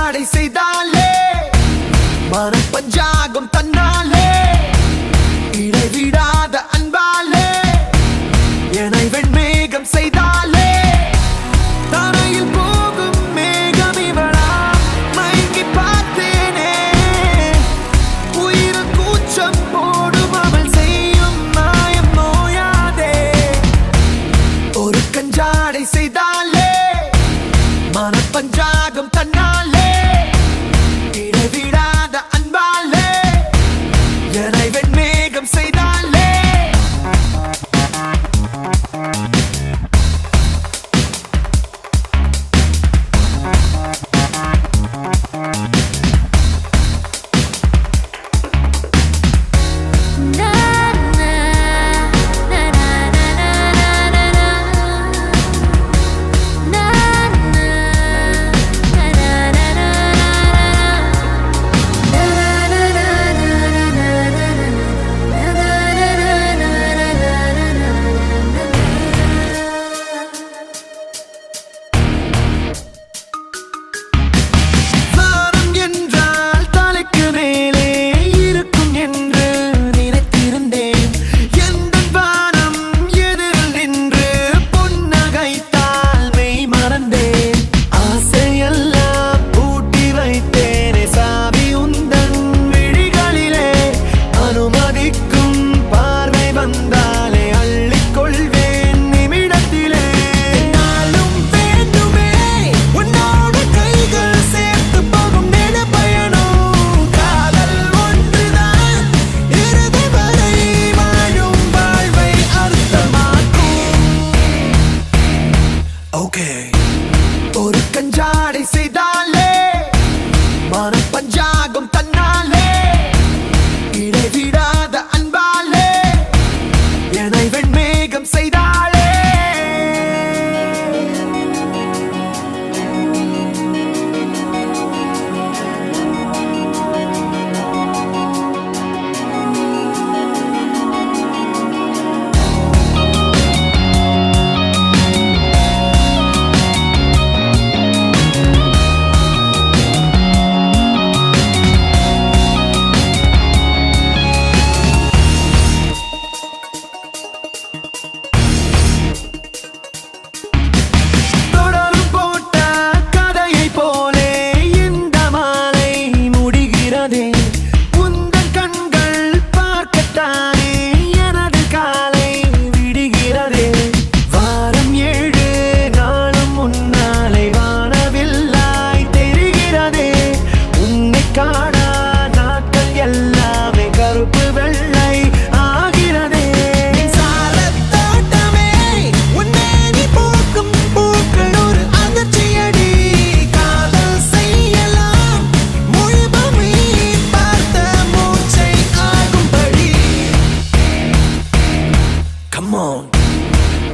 கஞ்சாடை செய்தாலே மனம் பஞ்சாகும் தன்னாலே இடைவிடாத அன்பாலே என்னை வெண்மேகம் செய்தாலே தரையில் போகும் மேகம் இவளா மயங்கி பார்த்தேனே உயிர் கூச்சம் போடும் அவள் செய்யும் மாயம் நோயாதே ஒரு கஞ்சாடை செய்தாலே மனம் பஞ்சாகும் தன்னாலே இடைவிடாத அன்பாலே என்னை வெண்மேகம் செய்தாலே ஒரு கஞ்சாடை செய்தாலே மனம் பஞ்சாகும் தன்னாலே இடைவிடாத அன்பாலே என்னை வெண்மேகம் செய்தாலே உந்தன் கண்கள் பார்க்கத்தானே எனது காலை விடுகிறதே வாரம் 7 நாளும் முன்னாலே வானவில்லாய் தெரிகிறதே உன்னை காணா நாட்கள் எல்லாமே கருப்பு வெள்ளை ஆகிறதே சாரத்தோட்டமே உன்னை நீ போக்கும் பூக்கள் ஒரு அதிர்ச்சியடி காதல் செய்யலாம் முழுபமே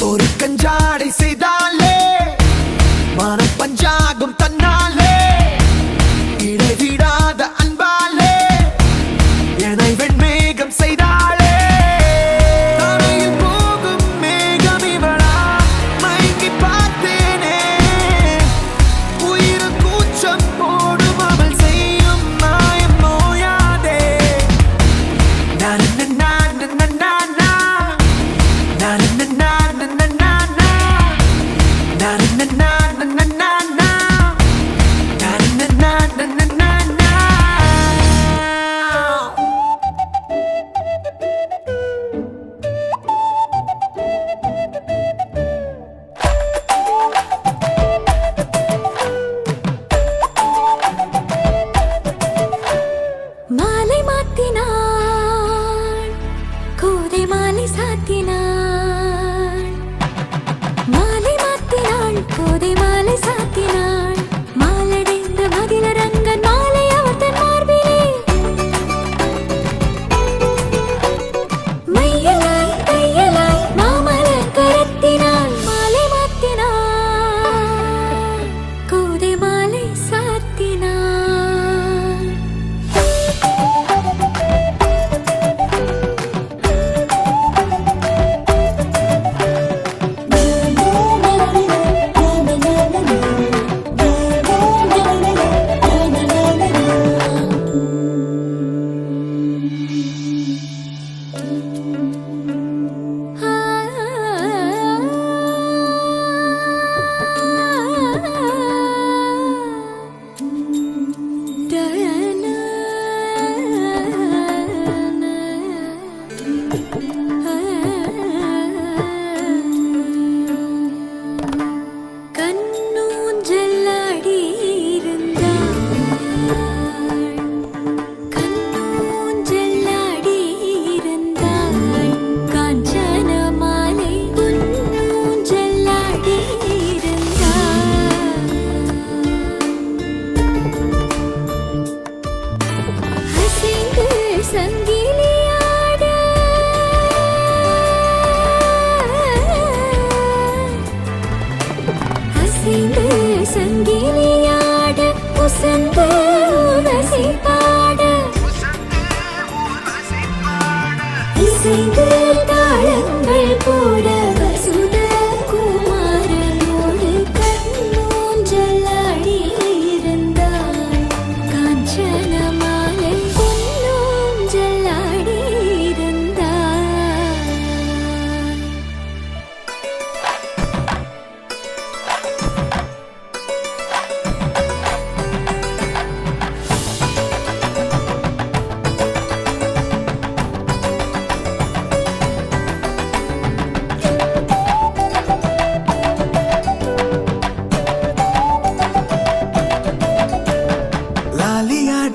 ஒரு கஞ்சாடை செய்தாலே மனம் பஞ்சாகும் தன்னாலே இடைவிடாத அன்பாலே என்னை வெண்மேகம் செய்தாலே தரையில் போகும் மேகம் இவளா மயங்கி பார்த்தேனே உயிர் கூச்சம் போடும் அவள் செய்யும் மாயம் நோயாதே நான் மாலை மாத்தினாள் கோதை மாலை சாத்தினாள் மாலை மாத்தினாள் கோதை மாலை சாத்தினாள் மாலடைந்த மதிலரங்கன் மாலை அவர் தன் மார்பிலே மையலாய் கையலாய் மாமலர் கரத்தினாள் மாலை மாத்தினாள் கோதை மாலை சாத்தினாள்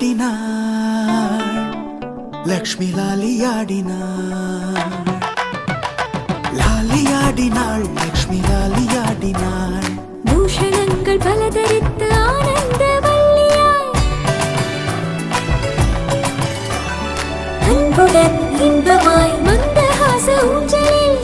லாலியாடினாள் லக்ஷ்மி லாலியாடினாள் லாலியாடினாள் லக்ஷ்மி லாலியாடினாள் பூஷணங்கள் பல தரித்து ஆனந்த வல்லியாய் அன்புடன் இன்பமாய் மந்தஹாச ஊஞ்சலில்